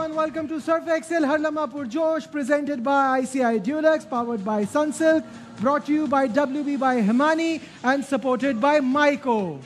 and welcome to Surf Excel Har Lamha Purjosh, presented by ICI Dulux, powered by Sunsilk, brought to you by WB by Himani and supported by Myco.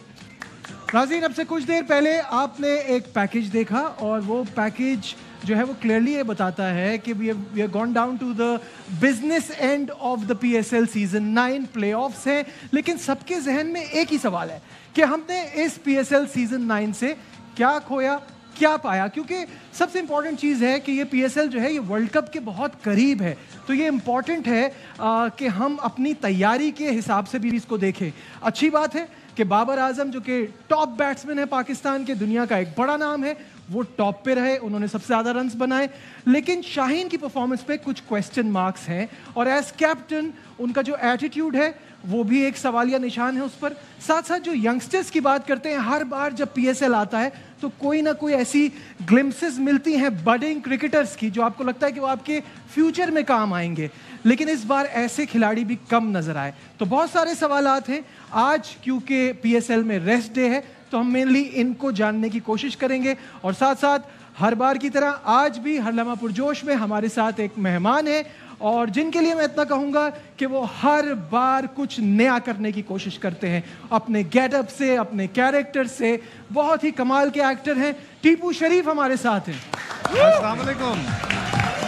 नाज़रीन, अब से कुछ देर पहले आपने एक package देखा और वो पैकेज जो है वो क्लियरली ये बताता है कि we have gone down to the business end of the PSL season 9 playoffs हैं, लेकिन सबके जहन में एक ही सवाल है कि हमने इस PSL सीजन 9 से क्या खोया क्या पाया, क्योंकि सबसे इंपॉर्टेंट चीज़ है कि ये PSL जो है ये वर्ल्ड कप के बहुत करीब है, तो ये इम्पॉर्टेंट है कि हम अपनी तैयारी के हिसाब से भी इसको देखें। अच्छी बात है कि बाबर आजम जो कि टॉप बैट्समैन है पाकिस्तान के, दुनिया का एक बड़ा नाम है, वो टॉप पे रहे, उन्होंने सबसे ज़्यादा रन्स बनाए, लेकिन शाहीन की परफॉर्मेंस पे कुछ क्वेश्चन मार्क्स हैं और एज कैप्टन उनका जो एटीट्यूड है वो भी एक सवालिया निशान है उस पर। साथ साथ जो यंगस्टर्स की बात करते हैं, हर बार जब PSL आता है तो कोई ना कोई ऐसी ग्लिम्पसेस मिलती हैं बडिंग क्रिकेटर्स की जो आपको लगता है कि वो आपके फ्यूचर में काम आएंगे, लेकिन इस बार ऐसे खिलाड़ी भी कम नजर आए। तो बहुत सारे सवालात हैं आज, क्योंकि PSL में रेस्ट डे है तो हम मेनली इनको जानने की कोशिश करेंगे और साथ साथ हर बार की तरह आज भी हर लम्हा पुरजोश में हमारे साथ एक मेहमान है और जिनके लिए मैं इतना कहूँगा कि वो हर बार कुछ नया करने की कोशिश करते हैं अपने गेटअप से, अपने कैरेक्टर से। बहुत ही कमाल के एक्टर हैं, टीपू शरीफ हमारे साथ हैं। अस्सलाम वालेकुम,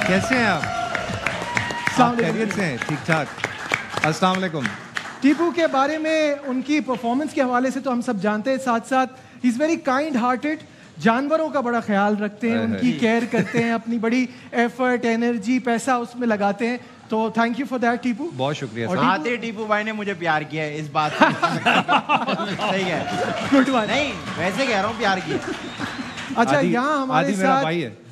कैसे हैं आप? खैरियत से हैं? ठीक ठाक। अस्सलाम वालेकुम। टीपू के बारे में उनकी परफॉर्मेंस के हवाले से तो हम सब जानते हैं, साथ साथ he is very kind hearted, जानवरों का बड़ा ख्याल रखते हैं, उनकी केयर करते हैं, अपनी बड़ी एफर्ट एनर्जी पैसा उसमें लगाते हैं, तो thank you for that Tipu. बहुत शुक्रिया। आते टीपू भाई ने मुझे प्यार किया है इस बात से। सही है, गुड वन। नहीं वैसे कह रहा हूँ प्यार किया। अच्छा, यहाँ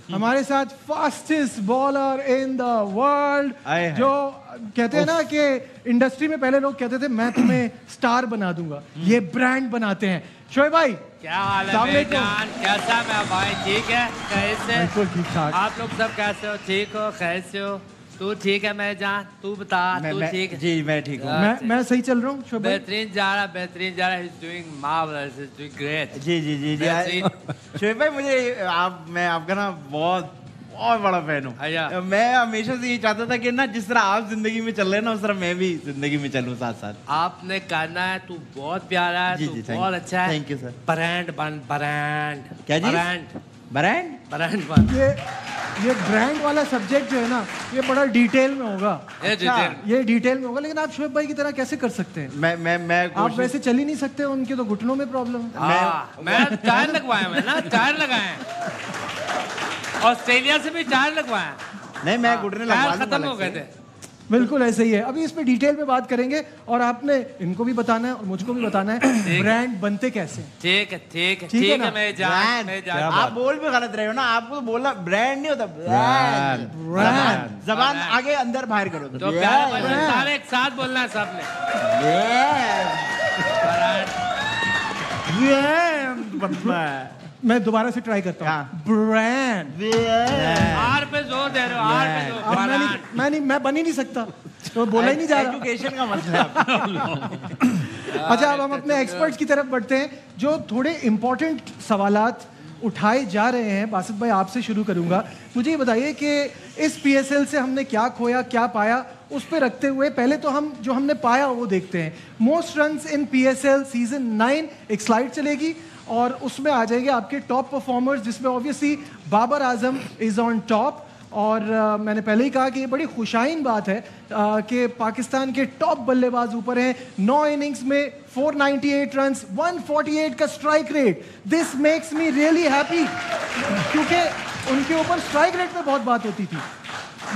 हमारे साथ fastest bowler in the world, जो कहते हैं ना कि इंडस्ट्री में पहले लोग कहते थे मैं तुम्हें स्टार बना दूंगा, ये ब्रांड बनाते हैं। शोएब भाई क्या हाल है बेजान, कैसा मैं भाई? ठीक है, कैसे? बिल्कुल ठीक ठाक। आप लोग सब कैसे हो? ठीक हो? कैसे हो? तू ठीक है? मैं जान, तू बता, तू ठीक है? जी मैं ठीक हूँ। मैं सही चल रहा हूँ। शोएब भाई बेहतरीन जा रहा, बेहतरीन जा रहा। He's doing marvelous, he's doing great। जी जी जी जी शोएब भाई, मुझे मैं आपका ना बहुत बड़ा फैन हूँ। मैं हमेशा से ये चाहता था कि ना जिस तरह आप जिंदगी में चल रहे हैं ना उस तरह मैं भी जिंदगी में चलूँ साथ साथ। आपने करना है, तू बहुत प्यारा है, तू बहुत अच्छा है। Thank you sir. ब्रांड बन, ब्रांड। क्या जी? ब्रांड बन। ये ब्रांड वाला सब्जेक्ट जो है ना ये बड़ा डिटेल में होगा। ये डिटेल में होगा, लेकिन आप शोएब भाई की तरह कैसे कर सकते हैं? मैं आप वैसे चल ही नहीं सकते, उनके तो घुटनों में प्रॉब्लम है। मैं टायर लगवाया, मैं ना टायर लगाए, ऑस्ट्रेलिया से भी टायर लगवाया। नहीं मैं घुटने लगवा लूंगा, खत्म हो गए थे। बिल्कुल ऐसे ही है। अभी इस पे डिटेल में बात करेंगे और आपने इनको भी बताना है और मुझको भी बताना है ब्रांड बनते कैसे। ठीक है, ठीक है, ठीक है ना? मैं जान। आप बोल भी गलत रहे हो ना, आपको तो बोलना ब्रांड नहीं होता, ब्रांड। जबान आगे अंदर बाहर करो तो सारे एक साथ बोलना है सबने। मैं दोबारा से ट्राई करता हूँ। ब्रांड। आर पे जोर दे रहे हो, आर पे जोर। मैं बन ही नहीं सकता, तो बोला ही नहीं जा रहा। एजुकेशन का मसला है। अच्छा, अब हम अपने एक्सपर्ट्स की तरफ बढ़ते हैं जो थोड़े इंपॉर्टेंट सवालात उठाए जा रहे हैं। बासित भाई आपसे शुरू करूंगा, मुझे ये बताइए कि इस PSL से हमने क्या खोया क्या पाया, उस पे रखते हुए पहले तो हम जो हमने पाया वो देखते हैं। Most runs in PSL season 9, एक स्लाइड चलेगी और उसमें आ जाएंगे आपके टॉप परफॉर्मर्स, जिसमें obviously Babar Azam is on top. और मैंने पहले ही कहा कि ये बड़ी खुशाइन बात है कि पाकिस्तान के टॉप बल्लेबाज ऊपर हैं। 9 इनिंग्स में 498 रन्स, 148 का strike rate. This makes me really happy, क्योंकि उनके ऊपर स्ट्राइक रेट पे बहुत बात होती थी।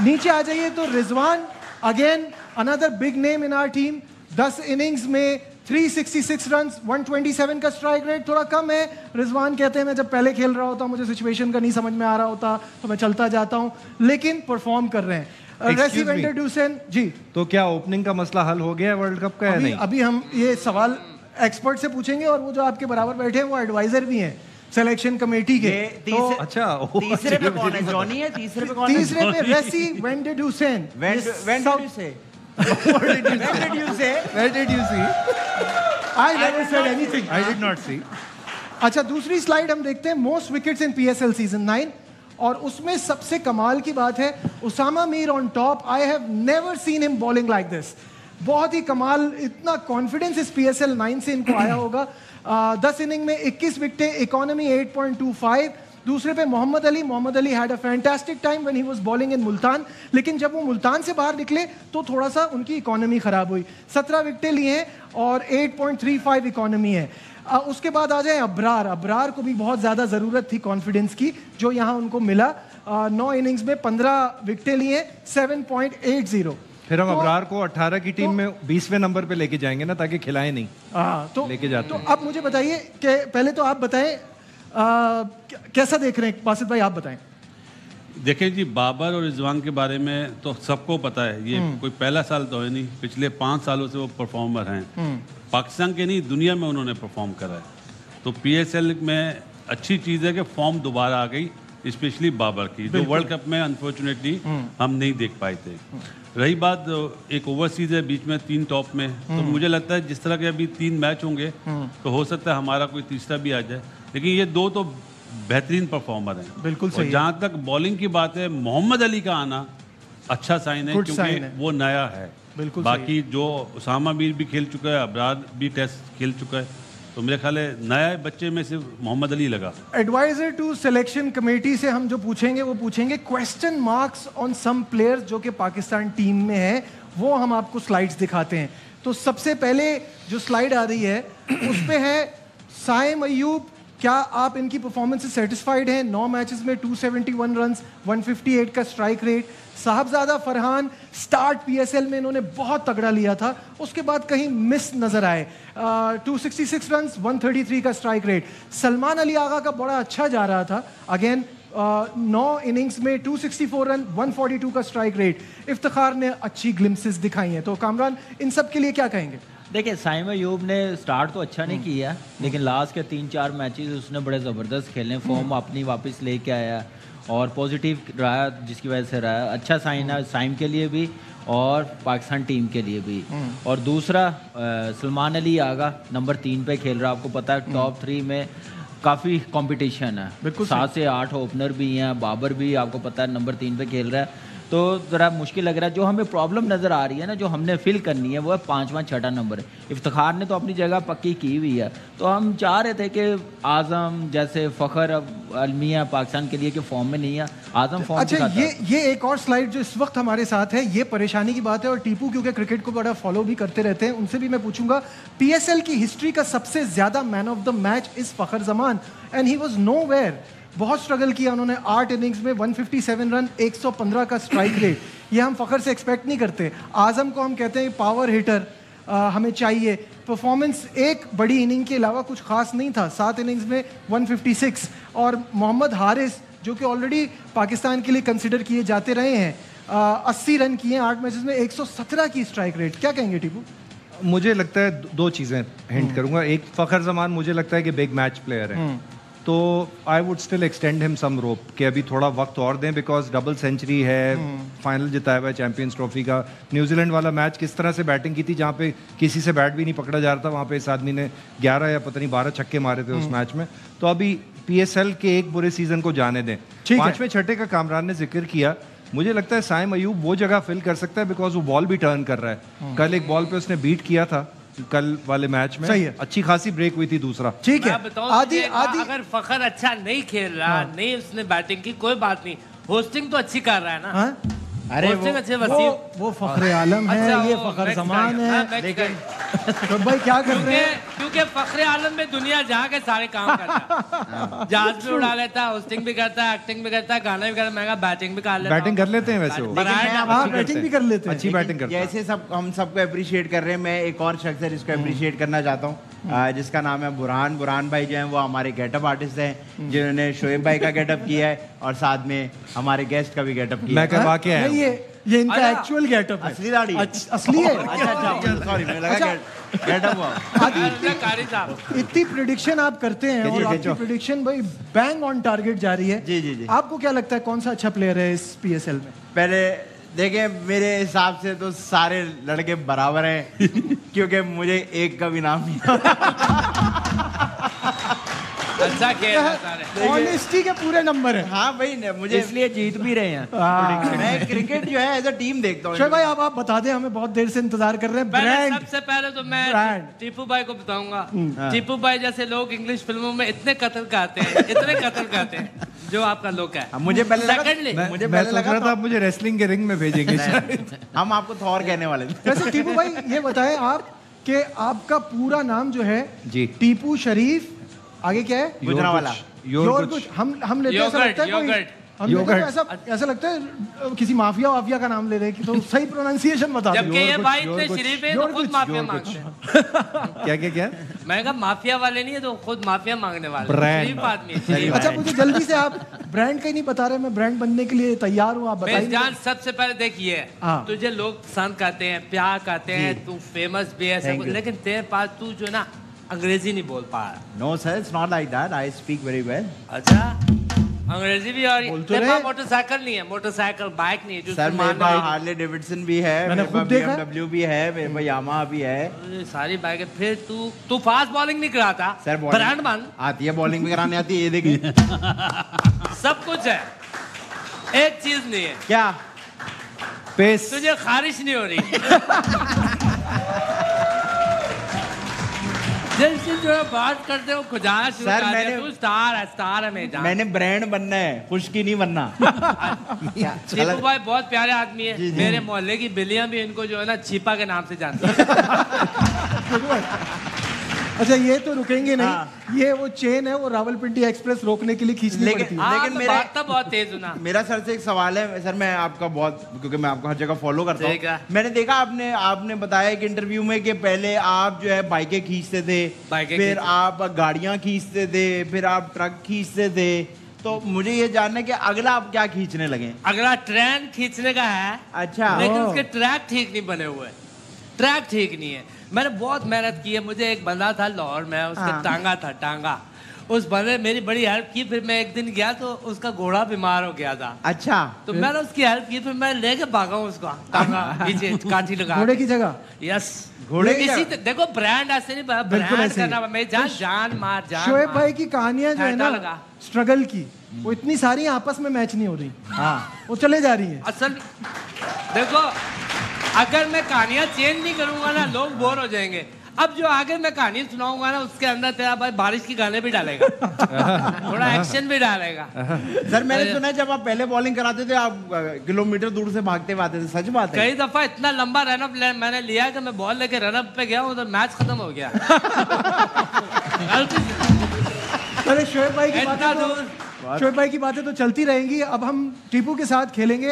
नीचे आ जाइए तो Rizwan, again another big name in our team, 10 innings में 366 रन्स, 127 का स्ट्राइक रेट। थोड़ा कम है। रिजवान कहते हैं मैं जब पहले खेल रहा होता मुझे सिचुएशन का नहीं समझ में आ रहा होता तो मैं चलता जाता हूं, लेकिन परफॉर्म कर रहे हैं। रेसी वेंडरडुसेन जी, तो क्या ओपनिंग का मसला हल हो गया है वर्ल्ड कप का या नहीं? अभी हम ये सवाल एक्सपर्ट से पूछेंगे और वो जो आपके बराबर बैठे हैं वो एडवाइजर भी हैं सिलेक्शन कमेटी के। तो अच्छा, तीसरे पे कौन है? जॉनी है तीसरे पे कौन है? तीसरे पे रेसी वेंडरडुसेन। What did you say? Where did you see? I never said anything. I did not see. अच्छा, दूसरी स्लाइड हम देखते हैं। Most wickets in PSL season 9 और उसमें सबसे कमाल की बात है Usama Mir on top. I have never seen him bowling like this. बहुत ही कमाल, इतना कॉन्फिडेंस इस PSL 9 से इनको आया होगा. 10 इनिंग में 21 विकेटें, इकोनॉमी 8.25. दूसरे पे Mohammad Ali had a fantastic time when he was bowling in Multan, लेकिन जब वो मुल्तान से बाहर निकले तो थोड़ा सा उनकी इकोनॉमी खराब हुई. 17 विकेटें लिए हैं और 8.35 इकोनॉमी है. उसके बाद आ जाए अबरार को भी बहुत ज़्यादा ज़रूरत थी कॉन्फिडेंस की, जो यहाँ उनको मिला. 9 इनिंग्स में 15 विकेटें लिए, 7.80. फिर हम अबरार को 18 की टीम में 20वें नंबर पे लेके जाएंगे ना, ताकि खिलाएं नहीं. तो लेके जाते हैं. तो अब मुझे बताइए कि पहले तो आप बताएं कैसा देख रहे हैं. बासित भाई आप बताएं. देखें जी, बाबर और रिजवान के बारे में तो सबको पता है. ये कोई पहला साल तो है नहीं, पिछले 5 सालों से वो परफॉर्मर हैं. पाकिस्तान के नहीं, दुनिया में उन्होंने परफॉर्म करा है. तो PSL में अच्छी चीज़ है कि फॉर्म दोबारा आ गई, स्पेशली बाबर की, जो वर्ल्ड कप में अनफॉर्चुनेटली हम नहीं देख पाए थे. रही बात एक ओवरसीज है बीच में 3 टॉप में, तो मुझे लगता है जिस तरह के अभी 3 मैच होंगे तो हो सकता है हमारा कोई तीसरा भी आ जाए. लेकिन ये 2 तो बेहतरीन परफॉर्मर हैं. बिल्कुल सही. जहाँ तक बॉलिंग की बात है, मोहम्मद अली का आना अच्छा साइन है, क्योंकि वो नया है. बिल्कुल. बाकी जो उसामा मीर भी खेल चुका है, अबरार भी टेस्ट खेल चुका है, तो मेरे ख्याल है नया बच्चे में सिर्फ मोहम्मद अली लगा. एडवाइजर टू सिलेक्शन कमेटी से हम जो पूछेंगे वो पूछेंगे question marks on some players जो कि पाकिस्तान टीम में है. वो हम आपको स्लाइड्स दिखाते हैं. तो सबसे पहले जो स्लाइड आ रही है उस पे है साइम अयूब. क्या आप इनकी परफॉर्मेंस से सेटिस्फाइड हैं? 9 मैचेस में 271 रन्स, 158 का strike rate. Sahibzada Farhan start PSL में इन्होंने बहुत तगड़ा लिया था, उसके बाद कहीं मिस नजर आए. 266 रन्स, 133 का स्ट्राइक रेट. सलमान अली आगा का बड़ा अच्छा जा रहा था, अगेन 9 इनिंग्स में 264 रन, 142 का स्ट्राइक रेट. इफ्तिखार ने अच्छी ग्लिम्सेस दिखाई हैं. तो कामरान, इन सब के लिए क्या कहेंगे? देखिए, साइम अयूब ने स्टार्ट तो अच्छा नहीं किया, लेकिन लास्ट के 3-4 मैचेस उसने बड़े ज़बरदस्त खेले. फॉर्म अपनी वापस लेके आया और पॉजिटिव रहा, जिसकी वजह से रहा. अच्छा साइन है साइम के लिए भी और पाकिस्तान टीम के लिए भी. और दूसरा सलमान अली आगा नंबर 3 पे खेल रहा. आपको पता है टॉप 3 में काफ़ी कंपटीशन है. 7 से 8 ओपनर भी हैं. बाबर भी आपको पता है नंबर 3 पे खेल रहा है. तो ज़रा मुश्किल लग रहा है. जो हमें प्रॉब्लम नज़र आ रही है ना, जो हमने फिल करनी है, वो है 5वां 6वां नंबर. इफ्तिखार ने तो अपनी जगह पक्की की हुई है. तो हम चाह रहे थे कि आज़म जैसे फ़खर अलमिया पाकिस्तान के लिए कि फॉर्म में नहीं है. आज़म फॉर्म. अच्छा, ये एक और स्लाइड जो इस वक्त हमारे साथ है, ये परेशानी की बात है. और टीपू क्योंकि क्रिकेट को बड़ा फॉलो भी करते रहते हैं, उनसे भी मैं पूछूंगा. PSL की हिस्ट्री का सबसे ज़्यादा मैन ऑफ द मैच इस Fakhar Zaman, and he was nowhere. बहुत स्ट्रगल किया उन्होंने. 8 इनिंग्स में 157 रन, 115 का स्ट्राइक रेट. ये हम फ़खर से एक्सपेक्ट नहीं करते. आज़म को हम कहते हैं पावर हिटर, हमें चाहिए. परफॉर्मेंस एक बड़ी इनिंग के अलावा कुछ खास नहीं था. 7 इनिंग्स में 156. और मोहम्मद हारिस जो कि ऑलरेडी पाकिस्तान के लिए कंसिडर किए जाते रहे हैं, 80 रन किए 8 मैचेस में, 117 की स्ट्राइक रेट. क्या कहेंगे टीपू? मुझे लगता है 2 चीज़ें हिंट करूंगा. एक, फ़खर जमान मुझे लगता है कि बिग मैच प्लेयर है, तो I would still extend him some rope कि अभी थोड़ा वक्त और दें, बिकॉज डबल सेंचुरी है, फाइनल जिताया हुआ है चैंपियंस ट्रॉफी का. न्यूजीलैंड वाला मैच किस तरह से बैटिंग की थी, जहाँ पे किसी से बैट भी नहीं पकड़ा जा रहा था, वहाँ पे इस आदमी ने 11 या पता नहीं 12 छक्के मारे थे उस मैच में. तो अभी PSL के एक बुरे सीजन को जाने दें. 5वें 6ठे का कामरान ने जिक्र किया. मुझे लगता है साइम अयूब वो जगह फिल कर सकता है, बिकॉज वो बॉल भी टर्न कर रहा है. कल एक बॉल पे उसने बीट किया था कल वाले मैच में. सही है. अच्छी खासी ब्रेक हुई थी. दूसरा ठीक है, आदि अगर फ़खर अच्छा नहीं खेल रहा, नहीं उसने बैटिंग की, कोई बात नहीं, होस्टिंग तो अच्छी कर रहा है ना. अरे वो फ़खर आलम है. ये फ़खर जमान है. लेकिन तो भाई क्या कर रहे हैं? क्योंकि फ़खर आलम में दुनिया जाके सारे काम करता है. जहाज भी उड़ा लेता है, होस्टिंग भी करता है, एक्टिंग भी करता है, गाना भी करता है, मैं बैटिंग भी कर लेता हूं. बैटिंग कर लेते हैं वैसे वो. बैटिंग भी कर लेते हैं. अच्छी बैटिंग करते हैं. जैसे सब हम सबको अप्रिशिएट कर रहे हैं, मैं एक और शख्स है जिसको अप्रिशिएट करना चाहता हूँ, जिसका नाम है बुरहान भाई. जो है वो हमारे गेटअप आर्टिस्ट हैं, जिन्होंने शोएब भाई का गेटअप किया है और साथ में हमारे गेस्ट का भी गेटअप किया. मैं करवा के आया. ये इनका एक्चुअल गेटअप है. असली दाढ़ी असली है. अच्छा, सॉरी, मुझे लगा गेटअप हुआ. इतनी प्रेडिक्शन आप करते हैं और आपकी प्रेडिक्शन भाई बैंग ऑन टारगेट जा रही है. जी. आपको क्या लगता है कौन सा अच्छा प्लेयर है इस PSL में? पहले देखिए, मेरे हिसाब से तो सारे लड़के बराबर हैं क्योंकि मुझे एक का भी नाम नहीं. अच्छा खेल है सारे। ऑनेस्टी के पूरे नंबर है। हाँ भाई मुझे इसलिए जीत भी रहे हैं। मैं क्रिकेट जो है एज अ टीम देखता हूँ। शोएब भाई अब आप बता दें, हमें बहुत देर से इंतजार कर रहे हैं। ब्रांड सबसे पहले तो मैं ब्रांड। टीपू भाई को बताऊंगा। टीपू भाई जैसे लोग इंग्लिश फिल्मों में इतने कत्ल करते हैं, इतने कत्ल करते हैं जो आपका लुक है। मुझे पहले लगा Secondly, मुझे मैं पहले सोच लगा रहा था आप मुझे रेसलिंग के रिंग में भेजेंगे शायद। हम आपको थॉर कहने वाले थे। वैसे टीपू भाई ये बताएं आप कि आपका पूरा नाम जो है जी। टीपू शरीफ, आगे क्या है? गुजरावाला। योरगुच। हम लेते हैं ऐसा लगता है कोई, हम लेते हैं ऐसा लगता है किसी माफिया का नाम ले रहे हैं, तो सही प्रोनाउंसिएशन बता दो। जबकि ये भाई इतने शरीफ है तो खुद माफिया मांगते हैं। क्या मैं कहा माफिया वाले नहीं है तो खुद माफिया मांगने वाले ब्रांड। शरीफ आदमी है, शरीफ। अच्छा मुझे जल्दी से आप ब्रांड का ही नहीं बता रहे, मैं ब्रांड बनने के लिए तैयार हूँ, आप बताइए। जान सबसे पहले देखिए, हाँ। तुझे लोग पसंद करते हैं, प्यार करते हैं, तू फेमस भी है सब कुछ, लेकिन तेरे पास तू जो ना अंग्रेजी नहीं बोल पा रहा। No sir, it's not like that, I speak very well. अच्छा अंग्रेजी भी और बोल तो तेरे रहे। पास मोटरसाइकिल नहीं है, मोटरसाइकिल बाइक नहीं है जो सर तू मेरे मानने पास वाली- हार्ले डेविडसन भी है, मैंने मेरे खुद पास देखा। BMW भी है, मेरे पास यामाहा भी है। अरे, सारी बाइक है। फिर तू फास्ट बॉलिंग नहीं कराता सर ब्रांड बन, आती है, बॉलिंग भी कराने आती है, ये देखिए। सब कुछ है, एक चीज नहीं है, क्या पेस। तुझे खारिश नहीं हो रही। जैसे जो है बात करते हो खुजाना शुरू सर, कर दिया, मैंने- तू स्टार है मेरे जान। मैंने ब्रांड बनना है, खुशकी नहीं बनना। चीपू भाई बहुत प्यारे आदमी है, जी, जी। मेरे मोहल्ले की बिल्लियां भी इनको जो है ना चीपा के नाम से जानती है। अच्छा ये तो रुकेंगे नहीं, हाँ। ये वो चेन है, वो रावलपिंडी एक्सप्रेस रोकने के लिए खींचनी लेकिन- पड़ती है। हाँ, लेकिन तो मेरा- बात तो बहुत तेज सुना। मेरा सर से एक सवाल है सर, मैं आपका बहुत, क्योंकि मैं आपको हर जगह फॉलो करता ठीक है। हूँ। मैंने देखा आपने बताया एक इंटरव्यू में कि पहले आप जो है बाइकें खींचते थे, बाइकें फिर खींचते। आप गाड़ियां खींचते थे, फिर आप ट्रक खींचते थे। तो मुझे ये जानना है कि अगला आप क्या खींचने लगे? अगला ट्रेन खींचने का है, अच्छा। लेकिन ओह। उसके ट्रैक ठीक नहीं बने हुए, ट्रैक ठीक नहीं है। मैंने बहुत मेहनत की है। मुझे एक बंदा था लाहौर में, उसका हाँ। टांगा, उस बंदे मेरी बड़ी हेल्प की। फिर मैं एक दिन गया तो उसका घोड़ा बीमार हो गया था, अच्छा। तो मैंने उसकी हेल्प की। फिर मैं लेके भागा हूँ उसका टांगा पीछे काठी लगा घोड़े की जगह यस घोड़े की इसी जगह? देखो ब्रांड ऐसे नहीं, बिल्कुल ब्रांड ऐसे ही। करना मैं जान मार शोएब भाई की कहानियां जो है ठंडा ना लगा। स्ट्रगल की, वो इतनी सारी आपस में मैच नहीं हो रही, हाँ। वो चले जा रही है। असल देखो, अगर मैं कहानियां चेंज नहीं करूंगा ना लोग बोर हो जाएंगे। अब जो आगे मैं कहानी सुनाऊंगा ना उसके अंदर तेरा भाई बारिश की गाने भी डालेगा, थोड़ा एक्शन भी डालेगा। सर मैंने सुना है जब आप पहले बॉलिंग कराते थे आप किलोमीटर दूर से भागते हुए आते थे, सच बात है? कई दफा इतना लंबा रनअप मैंने लिया कि मैं बॉल लेके रनअप पे गया हूँ तो मैच खत्म हो गया। गलती से। अरे शोएब भाई की इतना बातें दूर। शोएब भाई की बातें तो चलती रहेंगी। अब हम टीपू के साथ खेलेंगे।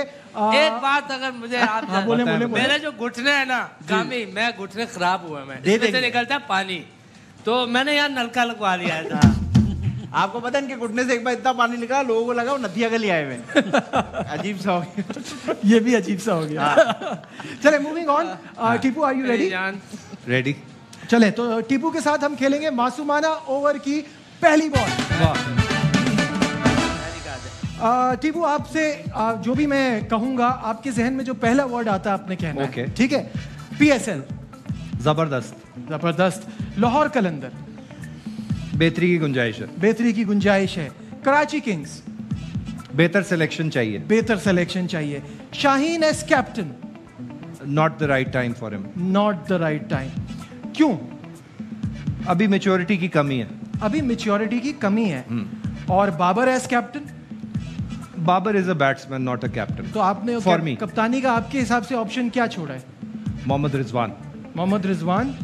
एक बात अगर मुझे आप हाँ, बोले, बोले, बोले। मेरे जो घुटने हैं ना कामी, मैं घुटने खराब हुए मैं, दे इसमें से देंगे। निकलता है पानी, तो मैंने यार नलका लगवा लिया था। आपको पता है इनके घुटने से एक बार इतना पानी निकला, लोगों को लगा वो नदिया गली आए हुए। अजीब सा हो गया। ये भी अजीब सा हो गया। चले moving on. Tipu are you ready? जान रेडी। चले तो टीपू के साथ हम खेलेंगे मासूमाना ओवर की पहली बॉल। टीपू आपसे जो भी मैं कहूंगा आपके जहन में जो पहला वर्ड आता है आपने कहना है, Okay. ठीक है? PSL जबरदस्त। जबरदस्त, लाहौर कलंदर, बेहतरी की गुंजाइश है, बेहतरी की गुंजाइश है, कराची किंग्स, बेहतर सिलेक्शन चाहिए, बेहतर सिलेक्शन चाहिए, Shaheen S captain, not the right time for him, not the right time. क्यों? अभी मेच्योरिटी की कमी है। अभी मेच्योरिटी की कमी है। और Babar as captain, Babar is a batsman not a captain. तो आपने फॉर मी कप्तानी का आपके हिसाब से ऑप्शन क्या छोड़ा है? मोहम्मद रिजवान, मोहम्मद रिजवान,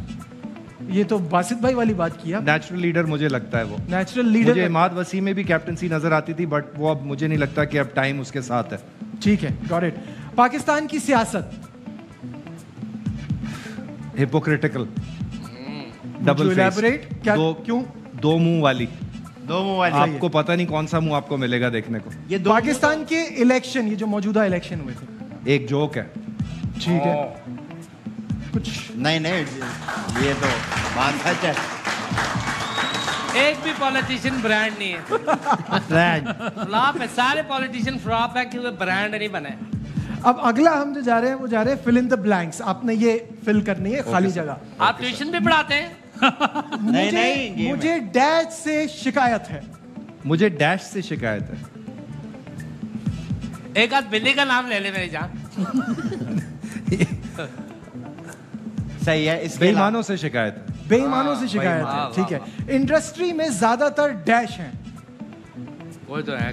ये तो बासित भाई वाली बात किया। नेचुरल लीडर मुझे लगता है वो। नेचुरल मुझे लीडर, इमाद वसीम में भी कैप्टनसी नजर आती थी, बट वो अब मुझे नहीं लगता कि अब टाइम उसके साथ है। ठीक है, गॉट इट। पाकिस्तान की सियासत, हिपोक्रिटिकल, डबल फेस, elaborate? क्या, क्यों? दो मुंह वाली। दो मोबाइल आपको पता नहीं कौन सा मुंह आपको मिलेगा देखने को। ये दो पाकिस्तान के इलेक्शन, ये जो मौजूदा इलेक्शन हुए थे, एक जोक है। ठीक है, कुछ नहीं ये तो बात सच है। एक भी पॉलिटिशियन ब्रांड नहीं है, फ्लॉप है। सारे पॉलिटिशियन फ्लॉप है क्योंकि ब्रांड नहीं बने। अब अगला हम जो जा रहे हैं वो जा रहे हैं फिल इन द ब्लैंक्स। आपने ये फिल करनी है खाली जगह। आप ट्यूशन भी पढ़ाते हैं? नहीं, मुझे डैश से शिकायत है। मुझे डैश से शिकायत है। एक आध बिल्ली का नाम ले ले मेरी जान। सही है। इसके बेईमानों से शिकायत है। बेईमानों से शिकायत वाह, है, ठीक है। इंडस्ट्री में ज्यादातर डैश हैं। वो तो है।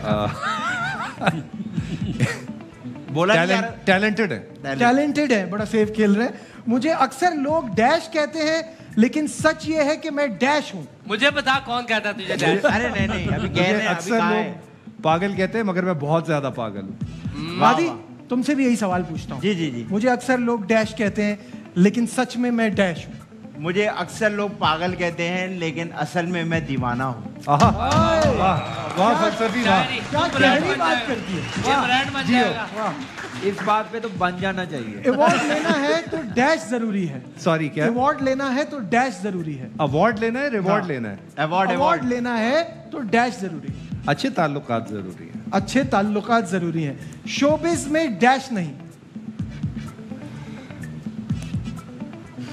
बोला नहीं जा रहा। टैलेंटेड है। टैलेंटेड है, बड़ा सेफ खेल रहे हैं। मुझे अक्सर लोग डैश कहते हैं, लेकिन सच ये है कि मैं डैश हूं। मुझे बता कौन कहता तुझे डैश? अरे नहीं, अभी कह रहे हैं, अभी अक्सर कहाँ है? लोग पागल कहते हैं, मगर मैं बहुत ज्यादा पागल हूँ। वाह, आदि, वाह। तुमसे भी यही सवाल पूछता हूँ। जी, जी, जी। मुझे अक्सर लोग डैश कहते हैं, लेकिन सच में मैं डैश हूँ। मुझे अक्सर लोग पागल कहते हैं, लेकिन असल में मैं दीवाना हूँ। आहा, वाह फलसफी, वाह। शायरी, क्या तू ब्रांड गहरी बन बात जाएगा। करती है। ये ब्रांड बन जाएगा। इस बात पे तो बन जाना चाहिए। अवार्ड लेना है तो डैश जरूरी है। सॉरी, क्या? अवार्ड लेना है तो डैश जरूरी है। अवार्ड लेना है, रिवॉर्ड हाँ। लेना है। अवार्ड लेना है तो डैश जरूरी है। अच्छे ताल्लुकात जरूरी है। अच्छे ताल्लुकात जरूरी हैं। शोबिज में डैश नहीं।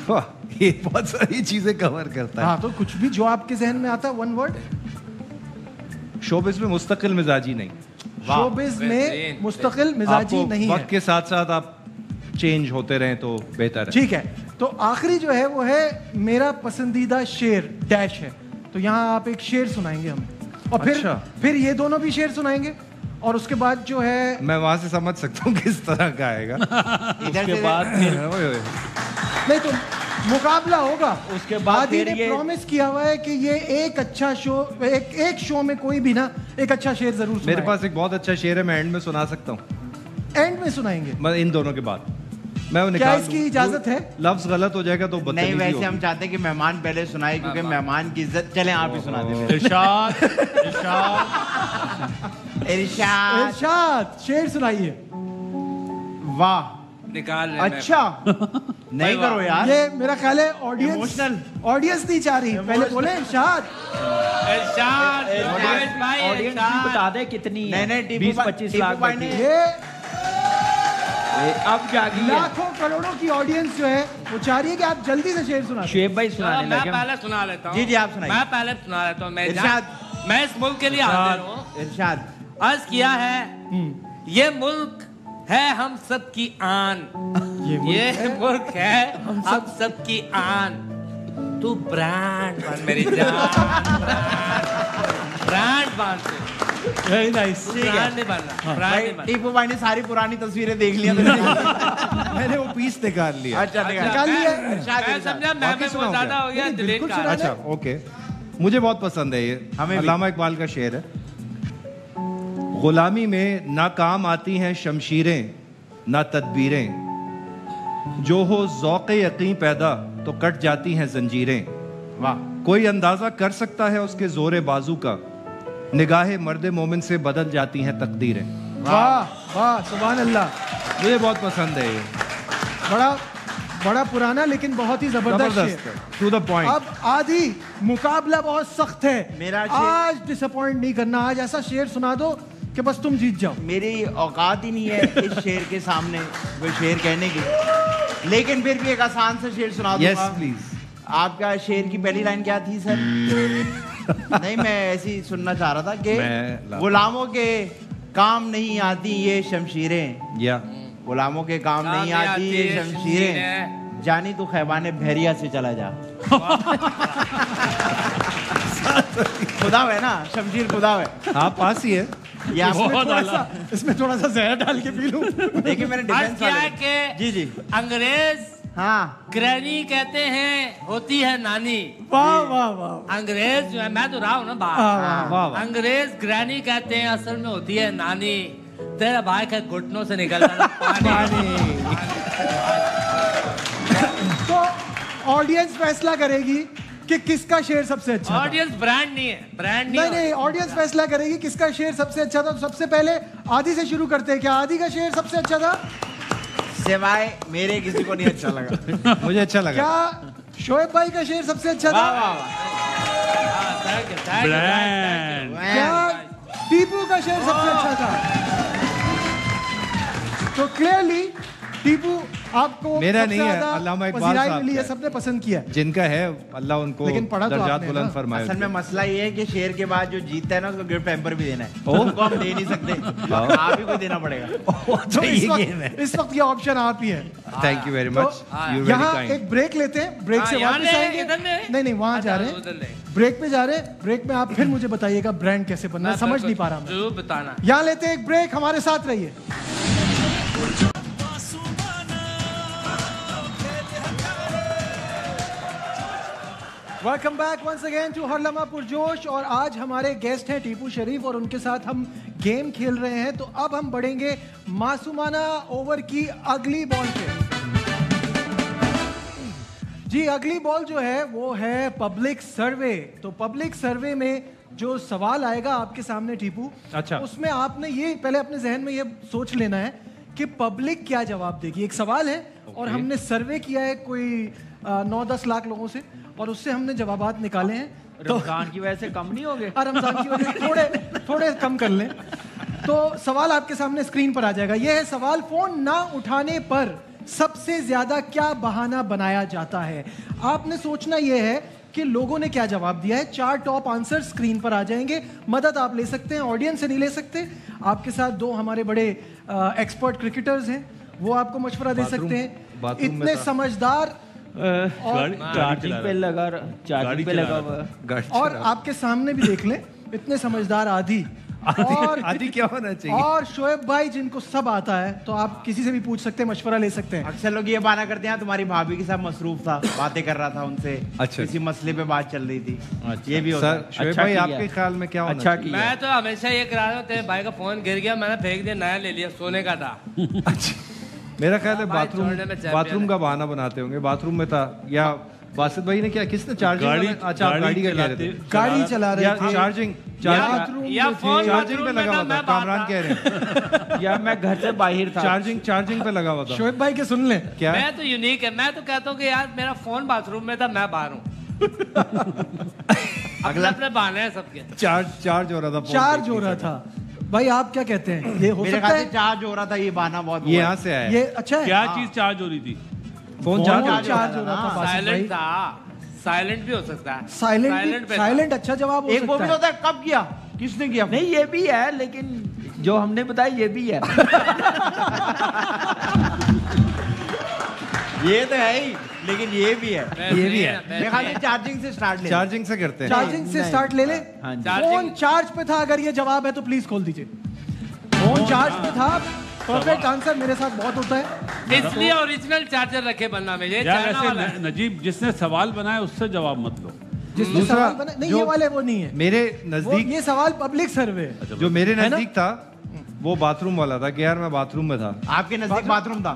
वाह, ये बहुत सारी चीजें कवर करता है। हाँ, तो कुछ भी जो आपके जहन में आता है, वन वर्ड। शोबिस में मुस्तकिल मिजाजी नहीं। शोबिज में बेहतरीन। मुस्तकिल मिजाजी आपको नहीं वक्त है। के साथ साथ आप चेंज होते रहें तो बेहतर है। ठीक है, तो आखिरी जो है वो है मेरा पसंदीदा शेर डैश है। तो यहाँ आप एक शेर सुनाएंगे हमें, और अच्छा। फिर ये दोनों भी शेर सुनाएंगे, और उसके बाद जो है मैं वहां से समझ सकता हूँ किस तरह का आएगा। इधर उसके से बाद फिर ओए, ओए। नहीं तो मुकाबला होगा। उसके बाद आदि फिर ने ये प्रॉमिस किया हुआ है कि ये एक अच्छा शो, एक शो में कोई भी ना एक अच्छा शेर जरूर मेरे सुनाएगा। पास एक बहुत अच्छा शेर है, मैं एंड में सुना सकता हूँ। एंड में सुनाएंगे। मैं इन दोनों के बाद मैं वो क्या निकाल इसकी दूँ। इजाजत है? लफ्ज गलत हो जाएगा तो नहीं, बदतमीजी वैसे होगी। हम चाहते हैं कि मेहमान पहले सुनाए, क्योंकि मेहमान की इज्जत। चले आप ही सुना दें। इरशाद, इरशाद, इरशाद। इरशाद, शेर सुनाइए। वाह, निकाल ले। अच्छा। नहीं करो यार। ये मेरा ख्याल है ऑडियंस Emotional। ऑडियंस नहीं चाह रही। पहले बोले इरशाद। इरशाद, इरशाद भाई, ऑडियंस भी इरशाद। बता दे कितनी नहीं, नहीं, टीपू 20-25 टीपू लाख भाई बैठी ने- है। ये अब जागी है। लाखों करोड़ों की ऑडियंस जो है वो चाह रही है कि आप जल्दी से शेर सुना दें। शुएब भाई चलो, सुनाने मैं लगे। पहले सुना लेता हूँ। जी, जी, आप सुनाइए। मैं पहले सुना लेता हूँ। इरशाद। मैं इस मुल्क के लिए हाजिर हूँ। इरशाद। अर्ज किया है, ये मुल्क है हम सब की आन। ये मुल्क है हम सब की आन। तू ब्रांड बन मेरी जान, ब्रांड बन तू। Very nice. ब्रांड नहीं बनना, ब्रांड नहीं बनना। टीपू भाई ने सारी पुरानी तस्वीरें देख लिया। मैंने वो पीस निकाल लिया। अच्छा, निकाल लिया। इरशाद, मैं इरशाद। समझा मैं बाकी बहुत सुनाओ ज्यादा हो गया, नहीं, डिलीट बिल्कुल कर। सुना। अच्छा, ओके। मुझे बहुत पसंद है ये। हमें भी। अल्लामा इकबाल का शेर है। गुलामी में ना काम आती हैं शमशीरें, ना तदबीरें। जो हो ज़ौक़े यकीन पैदा तो कट जाती हैं जंजीरें। वाह, कोई अंदाजा कर सकता है उसके जोरे बाजू का, निगाहे मर्द मोमिन से बदल जाती हैं तकदीरें। वाह वाह, सुभान अल्लाह। मुझे बहुत पसंद है ये। बड़ा पुराना लेकिन बहुत ही जबरदस्त जबरदस्त शेर। है, टू द पॉइंट। अब आदि, मुकाबला बहुत सख्त है। मेरा शेर- आज डिसअपॉइंट नहीं करना। आज ऐसा शेर सुना दो कि बस तुम जीत जाओ। मेरी औकात ही नहीं है इस शेर के सामने वो शेर कहने की, लेकिन फिर भी एक आसान सा शेर सुना यस दूंगा। प्लीज। आपका शेर की पहली लाइन क्या थी सर? नहीं, मैं ऐसे ही सुनना चाह रहा था कि गुलामों के काम नहीं आती ये शमशीरें। या गुलामों के काम नहीं आती ये शमशीरें। जानी तू खैबाने बहरिया से चला जा। खुदा है ना, शमशीर खुदा है। हाँ, पास ही है। ये आपने इसमें थोड़ा सा जहर डाल के पी लूं। देखिए मैंने अर्ज डिफेंस किया है वाले। कि जी, जी। अंग्रेज हाँ, ग्रैनी कहते हैं होती है नानी। वाह वाह वाह। अंग्रेज जो है, मैं तो रहा हूँ ना बाहर। वाह, वाह वाह। अंग्रेज ग्रैनी कहते हैं, असल में होती है नानी। तेरा भाई का घुटनों से निकल रहा पानी। तो ऑडियंस फैसला करेगी कि किसका शेर सबसे अच्छा था। ऑडियंस ब्रांड नहीं है, ब्रांड नहीं नहीं नहीं, ऑडियंस फैसला करेगी किसका शेर सबसे अच्छा था। तो सबसे पहले आदि से शुरू करते हैं। क्या आदि का शेर सबसे अच्छा था? सिवाय मेरे किसी को नहीं अच्छा लगा। मुझे अच्छा लगा। क्या शोएब भाई का शेर सबसे अच्छा था? क्या टीपू का शेर सबसे अच्छा था? तो क्लियरली टीपू आपको मेरा सबसे नहीं है, ज्यादा अल्लामा इकबाल पसीराई साहब मिली है, का है। सबने पसंद किया है। जिनका है अल्लाह उनको लेकिन पढ़ा तो दर्जात आपने बुलंद ना। फरमाए। असल में मसला ये है कि शेर के बाद जो जीतता है ना उसको गिफ्ट पैम्पर भी देना है, उनको हम दे नहीं सकते, आप ही को देना पड़ेगा। तो इस वक्त ये ऑप्शन आप ही है। थैंक यू वेरी तो मच, यू वेरी यहाँ काइंड। एक ब्रेक लेते हैं, ब्रेक से यहाँ वापस नहीं, आएंगे। इधर नहीं। नहीं नहीं, वहाँ जा रहे उधर हैं, नहीं। ब्रेक पे जा रहे हैं। ब्रेक में आप फिर मुझे बताइएगा ब्रांड कैसे बनना है, समझ नहीं पा रहा मैं। जरूर बताना। यहाँ लेते हैं एक ब्रेक, हमारे साथ रहिए। Welcome back once again to हर लम्हा पुरजोश। और आज हमारे गेस्ट हैं टीपू शरीफ और उनके साथ हम गेम खेल रहे हैं। तो अब हम बढ़ेंगे मासूमाना ओवर की अगली बॉल पे। जी अगली बॉल जो है वो है पब्लिक सर्वे। तो पब्लिक सर्वे में जो सवाल आएगा आपके सामने टीपू, अच्छा। उसमें आपने ये पहले अपने जहन में ये सोच लेना है कि पब्लिक क्या जवाब देगी। एक सवाल है और हमने सर्वे किया है कोई 9-10 लाख लोगों से और उससे हमने जवाबात निकाले हैं। तो रमजान की वजह से कम नहीं हो गए? रमजान की वजह से थोड़े कम कर लें। तो सवाल आपके सामने स्क्रीन पर आ जाएगा। यह है सवाल, फोन ना उठाने पर सबसे ज्यादा क्या बहाना बनाया जाता है। आपने सोचना यह है कि लोगों ने क्या जवाब दिया है। 4 टॉप आंसर स्क्रीन पर आ जाएंगे। मदद आप ले सकते हैं, ऑडियंस से नहीं ले सकते। आपके साथ 2 हमारे बड़े एक्सपर्ट क्रिकेटर्स हैं, वो आपको मशवरा दे सकते हैं। इतने समझदार चार्जिंग पे लगा हुआ है। और आपके सामने भी देख लें, इतने समझदार आदि और आदि क्या होना चाहिए। और शोएब भाई जिनको सब आता है, तो आप किसी से भी पूछ सकते हैं, मशवरा ले सकते हैं। अक्सर लोग ये बहाना करते हैं तुम्हारी भाभी के साथ मसरूफ था, बातें कर रहा था उनसे, अच्छा। किसी मसले पे बात चल रही थी। अच्छा। ये भी होता है। सर शोएब अच्छा भाई किया। आपके ख्याल में क्या होना अच्छा चाहिए? किया। मैं तो हमेशा ये करा रहा हूँ, तेरे भाई का फोन गिर गया, मैंने फेंक दिया, नया ले लिया, सोने का था। मेरा ख्याल है भाई छोड़ने में चैंपियन बाथरूम है। का बहाना बनाते होंगे। बाथरूम में था या बासित भाई ने क्या, किसने चार्जिंग गाड़ी अच्छा आप गाड़ी का कह रहे थे, गाड़ी चला रहे या थे, चार्जिंग बाथरूम या में फोन थे। चार्जिंग पे बाथरूम में लगा था, हुआ था, मैं कामरान बात कह रहे हैं या मैं घर से बाहर था। चार्जिंग पे लगा हुआ था। शोएब भाई के सुन लें। क्या मैं तो यूनिक है। मैं तो कहता हूँ कि यार मेरा फोन बाथरूम में था, मैं बाहर हूँ। अगला अपने बहाने हैं सबके। चार्ज हो रहा था, फोन चार्ज देखने हो रहा से। था। भाई आप क्या कहते हैं, ये हो मेरे सकता ख्याल से है? चार्ज हो रहा था, ये बहाना बहुत ये हुआ है। यहाँ से आया ये है। अच्छा है। क्या चीज चार्ज हो रही थी? फोन फोन चार्ज चार्ज हो रहा था बासित साइलेंट भाई। था, साइलेंट भी हो सकता है। साइलेंट पे था। साइलेंट अच्छा जवाब हो एक वो सकता भी है। होता है, कब किया, किसने किया? नहीं ये भी है, लेकिन जो हमने बताया ये भी है। ये तो है ही, लेकिन ये भी है। ये भी है। मेरे ख्याल से चार्जिंग से स्टार्ट ले। चार्जिंग से करते हैं। चार्जिंग से नहीं। स्टार्ट ले ले। हाँ जी। फोन चार्ज पे था, अगर ये जवाब है तो प्लीज खोल दीजिए। फोन चार्ज पे था, परफेक्ट आंसर मेरे साथ बहुत होता है। इसलिए ओरिजिनल चार्जर रखे बनना में, ये यार चाइना वाला है। ऐसे नजीब जिसने सवाल बनाया उससे जवाब मत लो। जिसने दूसरा, सवाल बना नहीं, जो ये वाले वो नहीं है। मेरे वो नजदीक ये सवाल पब्लिक सर्वे है। जो मेरे है ना? नजदीक था वो बाथरूम वाला था कि यार मैं बाथरूम में था। आपके नजदीक बाथरूम था।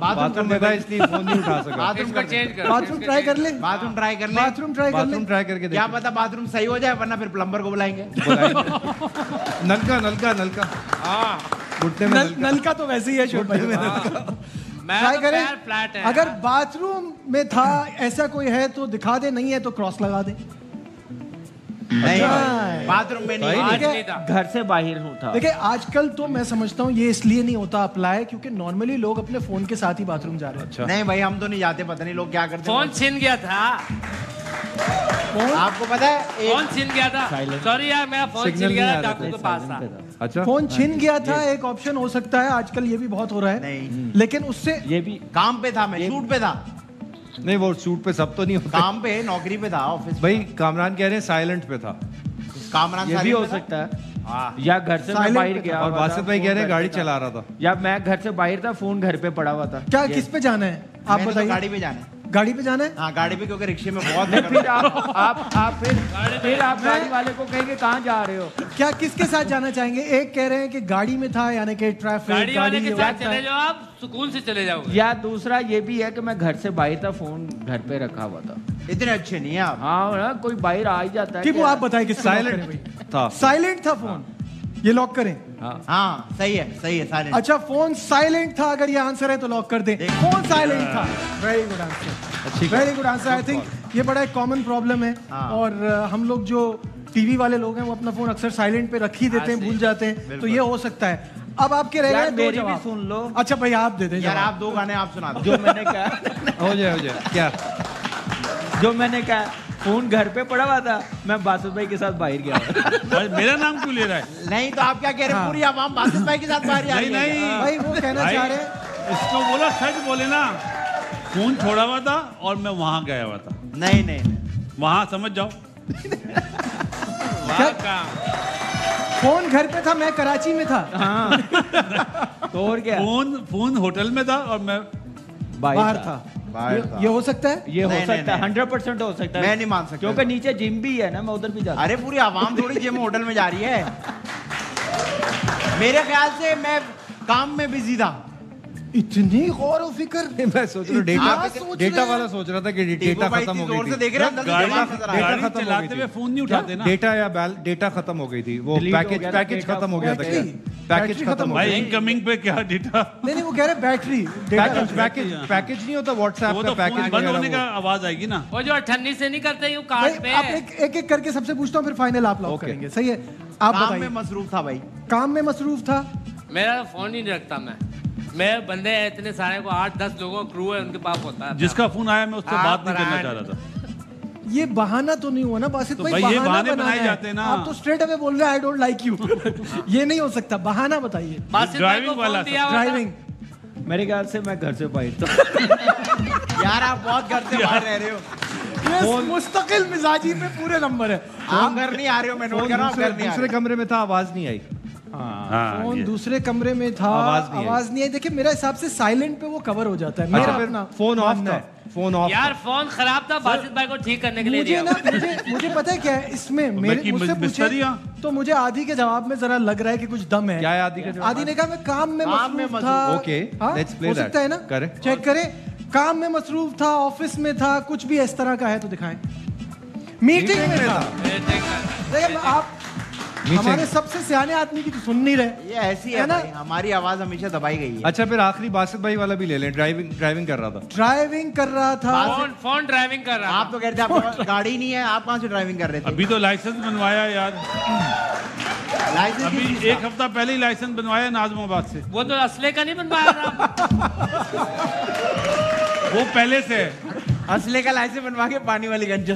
बाथरूम में था इसलिए फोन नहीं उठा सका। बाथरूम इसको कर चेंज कर। बाथरूम ट्राई कर ले। बाथरूम ट्राई कर ले। बाथरूम ट्राई कर ले। बाथरूम ट्राई करके क्या देखो। पता बाथरूम सही हो जाए, वरना फिर प्लम्बर को बुलाएंगे। नलका हाँ, घुटने में नलका। नलका तो वैसे ही है शोएब भाई। मैं ट्राई तो करें। पैर फ्लैट है। अगर बाथरूम में था ऐसा कोई है तो दिखा दे, नहीं है तो क्रॉस लगा दे। नहीं, अच्छा। बाथरूम में नहीं। आज ठीक है। नहीं था। घर से बाहर हूँ था। देखिए आजकल तो मैं समझता हूँ ये इसलिए नहीं होता अप्लाई, क्योंकि नॉर्मली लोग अपने फोन के साथ ही बाथरूम जा रहे हैं। अच्छा नहीं भाई, हम तो नहीं जाते, पता नहीं लोग क्या करते फोन हैं। छिन गया था। आपको पता है फोन छिन गया था। Silent। सॉरी यार, मेरा फोन Signal छिन गया नहीं था, आ रहा डाकू के पास था। अच्छा फोन छिन गया था, एक ऑप्शन हो सकता है। आजकल ये भी बहुत हो रहा है। नहीं, लेकिन उससे ये भी काम पे था मैं, शूट पे था। नहीं वो शूट पे सब तो नहीं होता काम पे, नौकरी पे था, ऑफिस पे। भाई। कामरान कह रहे हैं साइलेंट पे था कामरान ये भी साइलेंट हो पे था। सकता है। या घर से मैं Silent बाहर पे गया और हुआ था, बासित भाई फोन कह रहे हैं घर गाड़ी पे था। चला रहा था। या मैं घर से बाहर था, फोन घर पे पड़ा हुआ था। क्या ये- किस पे जाना है आप मैंने तो बताइए। गाड़ी पे जाना है। गाड़ी पे जाना है। हाँ, गाड़ी पे, क्योंकि रिक्शे में बहुत नहीं, फिर भीड़ आप फिर आप गाड़ी वाले को कहेंगे कहाँ जा रहे हो? क्या किसके साथ जाना चाहेंगे? एक कह रहे हैं कि गाड़ी में था, यानी कि ट्रैफिक गाड़ी वाले के ये साथ होता चले है। जाओ, आप सुकून से चले जाओगे। या दूसरा ये भी है कि मैं घर से बाहर था, फोन घर पे रखा हुआ था। इतने अच्छे नहीं है आप। हाँ ना, कोई बाहर आ ही जाता है। टीपू क्या? आप बताइए किसको लॉक करें साइलेंट भाई? था। साइलेंट था फोन, ये लॉक करें। हाँ सही है, सही है, साइलेंट। अच्छा फोन साइलेंट था, अगर ये आंसर है तो लॉक कर दें। फोन साइलेंट था। Very good answer, very good answer. I think ये बड़ा एक कॉमन प्रॉब्लम है। हाँ। और हम लोग जो टीवी वाले लोग हैं वो अपना फोन अक्सर साइलेंट पे रख ही देते हैं, हाँ, भूल जाते हैं। तो ये हो सकता है। अब आपके रह गए यार 2 मेरी भी जवाब। सुन लो। अच्छा भाई आप दे दें यार जवाब। आप 2 गाने आप सुना दो। जो मैंने कहा हो जाए क्या? जो मैंने कहा फोन घर पे पड़ा हुआ था, मैं बासुत भाई के साथ बाहर गया। भाई मेरा नाम क्यों ले रहा है? नहीं तो आप क्या कह रहे हैं? पूरी आवाम बासित भाई के साथ बाहर जा रही है नहीं, क्या? भाई वो कहना भाई, चाह रहे हैं इसको बोला सच बोले ना, फोन छोड़ा हुआ था और मैं वहां गया हुआ था। नहीं नहीं वहां समझ जाओ। वाह काम। फोन घर पे था, मैं कराची में था। तो और क्या, फोन होटल में था और मैं बाहर था। बाहर था। ये हो सकता है? ये हो नहीं, सकता है, नहीं, 100% हो सकता है। मैं नहीं मान सकता। क्योंकि नीचे जिम भी है ना, मैं उधर भी जाता अरे पूरी आवाम थोड़ी जिम होटल में जा रही है। मेरे ख्याल से मैं काम में बिजी था। इतनी गौर व फिक्र। मैं सोच रहा हूँ क्या डेटा वाला सोच रहा था कि डेटा खत्म हो जोर गई से थी। देख रहे हैं, अंदर से गाड़ी जवाब नजर आ रहा है। गाड़ी खत्म हो चलाते गई हुए थी। फोन नहीं उठाते ना। डेटा खत्म हो गई थी, वो Delete हो पैकेज गया था, पैकेज data खत्म हो गया था बैटरी। पैकेज बैटरी खत्म हो भाई गया। इनकमिंग पे क्या डेटा? नहीं वो कह रहे बैटरी। पैकेज नहीं होता वो व्हाट्सएप तो का फोन पैकेज बंद होने का आवाज आएगी ना। वो जो अठन्नी से नहीं करते यूं भाई काट पे। आप एक करके सबसे पूछता हूँ, फिर फाइनल आप लॉक Okay. करेंगे। सही है? आप काम बताइए। में मसरूफ था भाई। काम में मसरूफ था। मेरा फोन ही नहीं रखता मैं बंदे हैं इतने सारे को 8-10 लोगों का क्रू है, उनके पास होता है। जिसका फोन आया मैं उससे आप बात नहीं करना ब्रांड। चाह रहा था। ये बहाना तो नहीं हुआ ना बासित तो भाई? भाई ये बहाना बहाने बनाना बनाए है। जाते हैं ना। आप तो स्ट्रेट अवे बोल रहे हैं आई डोंट लाइक यू। ये नहीं हो सकता, बहाना बताइए। बासित भाई को ड्राइविंग वाला फोन दिया हुआ था। ड्राइविंग। हूँ। मेरे ख्याल से मैं घर से बाहर था। यार आप बहुत घर से बाहर रह रहे हो। ये मुस्तकिल मिजाजी पे पूरे नंबर है। आप घर नहीं आ रहे हो, मैं नोट कर रहा हूँ, आप घर नहीं आ दूसरे रहे। कमरे में था, आवाज नहीं आई। हाँ, फोन ये। दूसरे कमरे में था, आवाज नहीं आई। देखिए मेरा हिसाब से साइलेंट पे वो कवर हो जाता है। मेरा अच्छा, फिर अपना फोन ऑफ मानना था, है। Phone of. यार फोन खराब था, बासित भाई को ठीक करने के लिए मुझे दिया ना हुआ। मुझे पता है क्या है इसमें, मेरे की मुझसे मिस्त्रियाँ? पूछे तो मुझे आदि के जवाब में जरा लग रहा है कि कुछ दम है। क्या है आदि का जवाब? आदि ने कहा मैं काम में काम में मसरूफ था। Okay, हाँ? let's play हो that. सकता है ना? करें। चेक करें। काम में मसरूफ था, ऑफिस में था, कुछ भी इस तरह का है तो दिखाएं। मीटिंग में था। देखिए आप हमारे सबसे सियाने आदमी की तो सुन नहीं रहे। ये ऐसी है है ना? भाई, हमारी आवाज हमेशा दबाई गई है। अच्छा फिर आखिरी बासित भाई वाला भी ले लें। ड्राइविंग कर रहा था। ड्राइविंग कर रहा था। फोन ड्राइविंग कर रहा आप तो कहते थे आपके पास गाड़ी नहीं है, आप कहाँ से ड्राइविंग कर रहे थे? अभी तो लाइसेंस बनवाया यार। लाइसेंस अभी किस चीज़ 1 हफ्ता पहले ही लाइसेंस बनवाया नाजमाबाद से। वो तो असले का नहीं बनवाया था। वो पहले से है। का? असले का लाइसेंस बनवा के पानी वाली गंज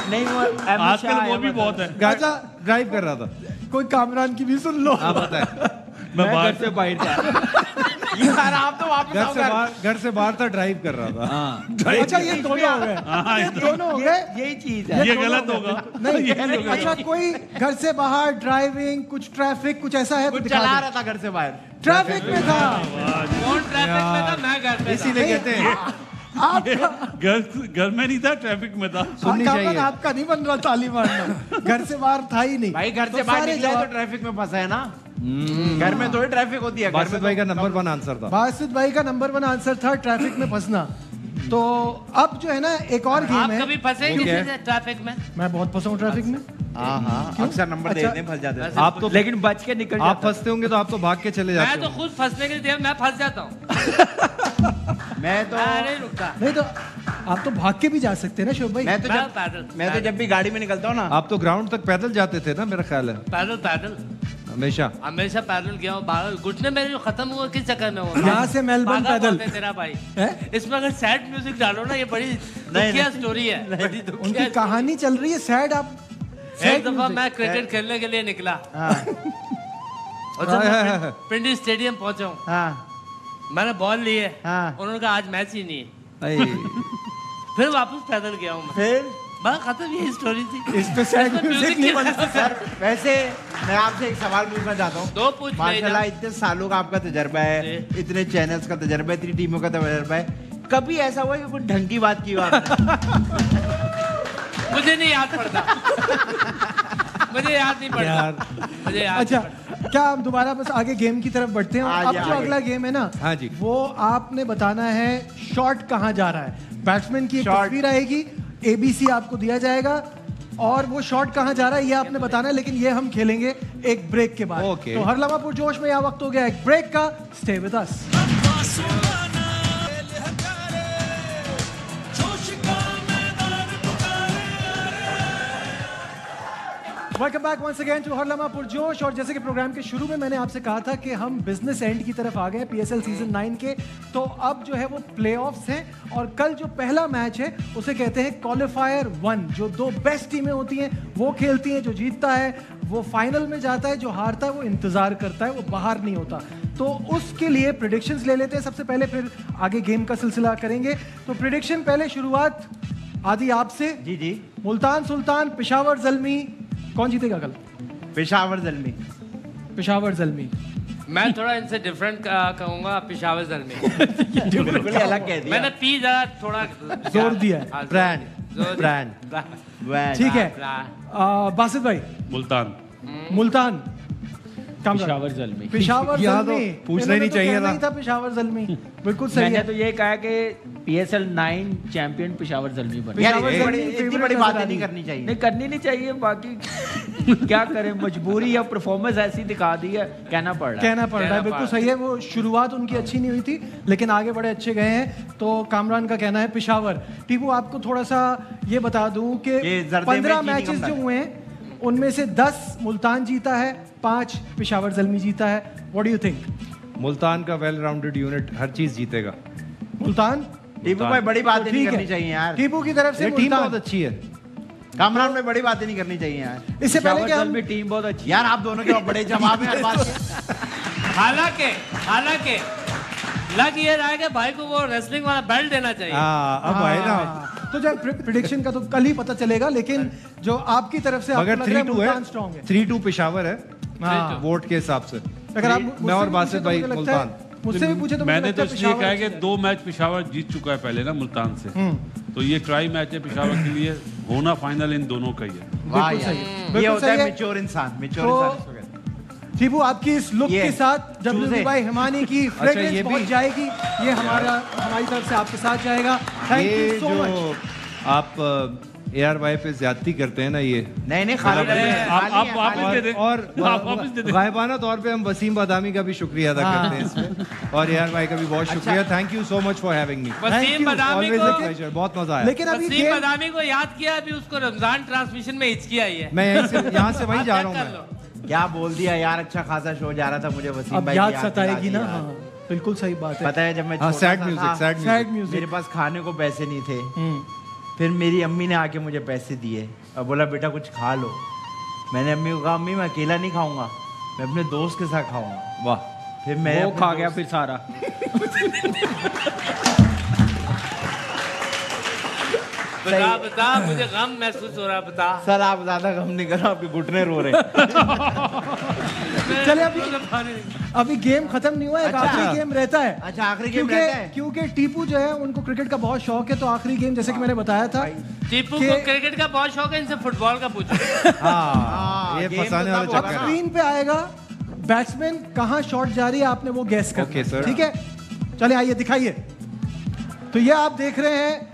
नहीं वो आजकल वो भी बहुत है। अच्छा ड्राइव कर रहा था। कोई कामरान की भी सुन लो। आप बताएं। मैं मैं बाहर घर से बाहर था। यार आप तो वापस आओ घर। घर से बाहर था, ड्राइव कर रहा था। हाँ, अच्छा ये दोनों हो गए। हाँ, ये दोनों हो गए। यही चीज है। ये गलत होगा। नहीं अच्छा कोई घर से बाहर ड्राइविंग, कुछ ट्रैफिक, कुछ ऐसा है तो कुछ दिखा चला दे। रहा था घर से बाहर। ट्रैफिक में था। फोन ट्रैफिक में था, मैं घर पे था। इसीलिए कहते हैं आप घर में नहीं था, ट्रैफिक में था। सुननी कामरान चाहिए। आपका नहीं बन रहा ताली मारना। घर से बाहर था ही नहीं। भाई घर तो से बाहर सारे निकला है तो जवाब- ट्रैफिक में फंसा है ना। घर में थोड़ी ट्रैफिक होती है। घर बासित में भाई का नंबर 1 आंसर था। बासित भाई का नंबर 1 आंसर था ट्रैफिक में फंसना। तो अब जो है ना एक और गेम आप है। कभी फंसे वो किसी क्या से ट्रैफिक में? मैं बहुत फंसा हूँ ट्रैफिक में। हाँ अक्सर नंबर अच्छा, देने फंस जाते हैं। आप तो लेकिन बच के निकल आप जाता। फंसते होंगे तो आप तो भाग के चले मैं जाते तो हो। खुद फंसने के लिए मैं फंस जाता हूँ। मैं तो मैं नहीं रुकता। नहीं तो आप तो भाग के भी जा सकते हैं ना शोभ भाई। मैं तो मैं जब पैदल मैं तो जब भी गाड़ी में निकलता हूँ ना, आप तो ग्राउंड तक पैदल जाते थे ना, मेरा ख्याल है पैदल हमेशा। हमेशा पैदल गया हूँ। घुटने मेरे जो खत्म हुआ किस चक्कर में हुआ? यहाँ से मेलबर्न पागल पैदल। बहुत है तेरा भाई। है? इसमें अगर सैड म्यूजिक डालो ना, ये बड़ी दुखिया स्टोरी है। बड़ी उनकी दुखिया कहानी चल रही है सैड। आप एक दफा मैं क्रिकेट खेलने के लिए निकला हाँ और जब मैं पिंडी स्टेडियम पहुंचा हूँ, हाँ मैंने बॉल ली है। हाँ। उन्होंने कहा आज मैच ही नहीं है। अये, फिर वापस पैदल गया हूँ मैं। फिर बस खत्म, यही स्टोरी थी। इस पे सैड इसमें म्यूजिक music नहीं की- बनता। सर वैसे मैं आपसे एक सवाल पूछना चाहता हूँ। दो पूछ ले माशाल्लाह ना। इतने सालों का आपका तजर्बा है, इतने चैनल्स का तजर्बा है, इतनी टीमों का तजर्बा है, कभी ऐसा हुआ कि कोई ढंग की बात की हो आपने? मुझे नहीं याद पड़ता। मुझे याद नहीं पड़ता। मुझे याद अच्छा नहीं पड़ता। क्या हम दोबारा बस आगे गेम की तरफ बढ़ते हैं? आगे, अब जो आगे। अगला गेम है ना, हाँ जी। वो आपने बताना है शॉट कहाँ जा रहा है। बैट्समैन की एक Shot। तस्वीर आएगी, ABC आपको दिया जाएगा और वो शॉट कहाँ जा रहा है ये आपने बताना है, लेकिन ये हम खेलेंगे एक ब्रेक के बाद। Okay। तो हर लम्हा पुरजोश में यह वक्त हो गया एक ब्रेक का। Stay with us. Welcome back once again to हर लम्हा पुरजोश। और जैसे कि प्रोग्राम के शुरू में मैंने आपसे कहा था कि हम बिजनेस एंड की तरफ आ गए PSL सीजन 9 के, तो अब जो है वो प्लेऑफ्स हैं और कल जो पहला मैच है उसे कहते हैं क्वालिफायर 1। जो दो बेस्ट टीमें होती हैं वो खेलती हैं, जो जीतता है वो फाइनल में जाता है, जो हारता है वो इंतजार करता है, वो बाहर नहीं होता। तो उसके लिए प्रेडिक्शंस ले लेते हैं सबसे पहले, फिर आगे गेम का सिलसिला करेंगे। तो प्रेडिक्शन पहले शुरुआत आदि आपसे। जी मुल्तान सुल्तान पेशावर ज़ल्मी, कौन जीतेगा कल? पेशावर ज़ल्मी। पेशावर ज़ल्मी। मैं थोड़ा इनसे डिफरेंट कहूंगा, पेशावर ज़ल्मी। बिल्कुल अलग कह दिया। मैंने पी जरा थोड़ा जोर दिया है। हाँ, ब्रांड ठीक है। बासित भाई। मुल्तान पेशावर ज़ल्मी। पेशावर यहाँ तो ज़ल्मी पूछना ही नहीं चाहिए नहीं था। पेशावर ज़ल्मी बिल्कुल सही मैंने है। तो ये कहा कि PSL 9 चैंपियन पेशावर ज़ल्मी बने। यार पेशावर ज़ल्मी इतनी favorite बड़ी नजर बातें आ रही नहीं है। करनी चाहिए। नहीं करनी नहीं चाहिए, बाकी क्या करें, मजबूरी या परफॉर्मेंस ऐसी दिखा दी है, कहना पड़ रहा है। कहना पड़ रहा है, बिल्कुल सही है। वो शुरुआत उनकी अच्छी नहीं हुई थी लेकिन आगे बड़े अच्छे गए हैं। तो कामरान का कहना है पेशावर। टीपू आपको थोड़ा सा ये बता दूं कि ये जर्दे में 15 चीनी मैचेस कम जो डालें। हुए हैं उनमें से 10 मुल्तान जीता है, 5 पेशावर ज़ल्मी जीता है। What do you think? Multan का वेल राउंडेड यूनिट हर चीज जीतेगा। मुल्तान टीपू भाई बड़ी बातें नहीं ठीक करनी है। चाहिए यार। टीपू की तरफ से ये टीम बहुत मुल्तान। अच्छी है। कामरान में बड़ी बातें नहीं करनी चाहिए यार। इससे पहले पेशावर कि हम ज़ल्मी टीम बहुत अच्छी यार आप दोनों के बड़े जवाब हैं हर बात के। हालांकि लग ये रहा है कि भाई को वो रेसलिंग वाला बेल्ट देना चाहिए। हाँ अब आए ना। तो जब प्रिडिक्शन का तो कल ही पता चलेगा, लेकिन जो आपकी तरफ से आपको मगर लग रहा है 3-2 मुल्तान है, स्ट्रांग है। 3-2 पेशावर है हाँ। वोट के हिसाब से। अगर आप मैं और मुझसे भी बासित पूछे तो भाई मुझे लगता है- मुल्तान। मुझसे भी पूछे तो मुझे मैंने लगता तो है इसलिए कहा पेशावर कि जीतेगा। 2 मैच पेशावर जीत चुका है पहले ना मुल्तान से, तो ये ट्राई मैच है पेशावर के लिए, होना फाइनल इन दोनों का ही है। वाह बिल्कुल यार। सही है, ये बिल्कुल होता सही है है। मैच्योर इंसान। मैच्योर तो- इंसान इसको कहते हैं। टीपू आपकी इस लुक ये के साथ WB चूजे। बाय हिमानी की ये फ्रेग्रेंस भी- पहुंच जाएगी। ये हमारी तरफ से आपके साथ जाएगा। थैंक ये यू सो जो मच। आप ARY पे ज्यादती करते हैं ना, ये नहीं खाली आप वापस दे दें। और आप वापस दे दें। गायबाना तौर पे हम वसीम बादामी का भी शुक्रिया अदा करते हैं इसमें, और ARY का भी बहुत शुक्रिया। Thank you so much for having me. Thank Wasim you. Badami always को अ प्लेजर, बहुत मजा आया। लेकिन अभी वसीम गेम बदामी को याद किया, अभी उसको रमजान ट्रांसमिशन में हिचकी आई है। मैं यहाँ से वहीं आप जा चेक रहा कर हूँ लो। क्या बोल दिया यार। अच्छा खासा शो जा रहा था, मुझे वसीम अब भाई याद की सताएगी ना। दिला दी हाँ यार। बिल्कुल सही बात है। पता है जब मैं हाँ, छोटा सैड सा म्यूजिक, था, सैड सैड म्यूजिक। म्यूजिक। मेरे पास खाने को पैसे नहीं थे। फिर मेरी अम्मी ने आके मुझे पैसे दिए और बोला बेटा कुछ खा लो। मैंने अम्मी को कहा अम्मी मैं अकेला नहीं खाऊंगा, मैं अपने दोस्त के साथ खाऊंगा। वाह। फिर मैं वो अपने खा गया दोस्त- फिर सारा। बता मुझे गम महसूस हो रहा है, बता। सर आप ज्यादा गम नहीं करो, आपके घुटने रो रहे हैं। चले अभी गेम खत्म नहीं हुआ है, एक अच्छा। आखिरी गेम रहता है। अच्छा आखिरी गेम रहता है। क्योंकि टीपू जो है उनको क्रिकेट का बहुत शौक है, तो आखिरी गेम जैसे कि मैंने बताया था टीपू कि- को क्रिकेट का बहुत शौक है, इनसे फुटबॉल का पूछो। हाँ, ये गेम फंसाने तो वाला तब अब होगा चक्कर ना। है। स्क्रीन पे आएगा बैट्समैन कहां शॉट जा रही है, आपने वो गैस करना Okay, sir. ठीक है? चले आइए दिखाइए। तो ये आप देख रहे हैं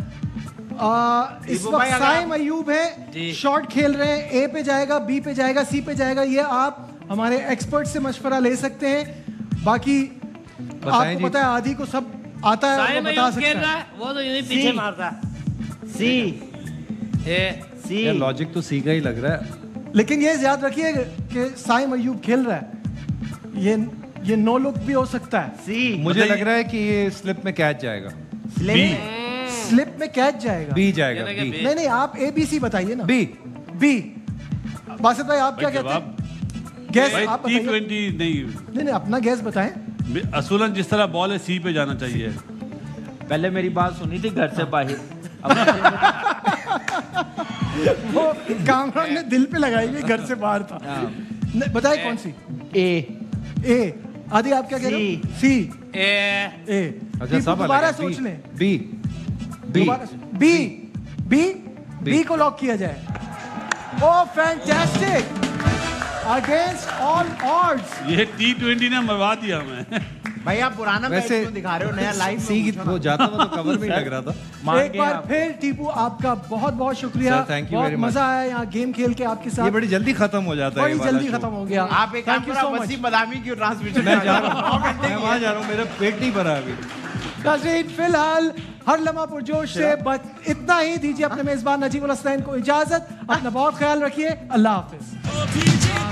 इस दीपू वक्त भाई, अगर साइम आप- अयूब जी। है, शॉट खेल रहे हैं। ए पे जाएगा, बी पे जाएगा, सी पे जाएगा। ये आप हमारे एक्सपर्ट से मशवरा ले सकते हैं। बाकी आपको जी। पता है आदि को सब आता है, साइम वो बता अयूब खेल सकता रहा है। है, वो तो यूं ही पीछे सी। मारता है। सी ए, यार लॉजिक तो सी का ही लग रहा है। लेकिन ये याद रखिए कि साइम अयूब खेल रहा है, ये नो लुक भी हो सकता है। सी मुझे लग रहा है कि ये स्लिप में कैच जाएगा। स्लिप में कैच जाएगा। बी जाएगा, ये लगे बी। बी। नहीं नहीं, आप ABC बताइए ना। बी। बी। बासित भाई आप क्या भाई कहते जवाब हैं? गैस भाई आप बताइए। T20 नहीं, नहीं नहीं, अपना गैस बताएं। असूलन जिस तरह बॉल है सी पे जाना चाहिए। पहले मेरी बात सुनी थी घर से बाहर। वो कामरान ने दिल पे लगाई हुई, घर से बाहर था। नहीं, बताइए कौन सी? ए। आदि आप क्या कह रहे हो? सी। ए। अच्छा सब दोबारा अलग है। सोच लें। B. B. B. B. B को लॉक किया जाए। Oh fantastic, against all odds. ये T20 ने मरवा दिया हमें। भाई आप पुराना मैच वैसे क्यों दिखा रहे हो, नया लाइव सी वो जाता हुआ तो कवर में ही लग रहा था। एक बार फिर टीपू आपका बहुत बहुत शुक्रिया। Sir, thank you बहुत very much. मजा आया यहाँ गेम खेल के आपके ये साथ। बड़ी जल्दी खत्म हो जाता है बड़ी ये वाला जल्दी show। खत्म हो गया। आप एक काम Thank you करो, so much. वसीम बदामी की ट्रांसमिशन मैं जा रहा हूँ, मैं वहाँ जा रहा हूँ, मेरा पेट नहीं भरा अभी। नाज़रीन, फिलहाल हर लम्हा पुरजोश से बस इतना ही। दीजिए अपने मेजबान नजीमुल हसनैन को इजाजत। अपना बहुत ख्याल रखिए। अल्लाह हाफिज।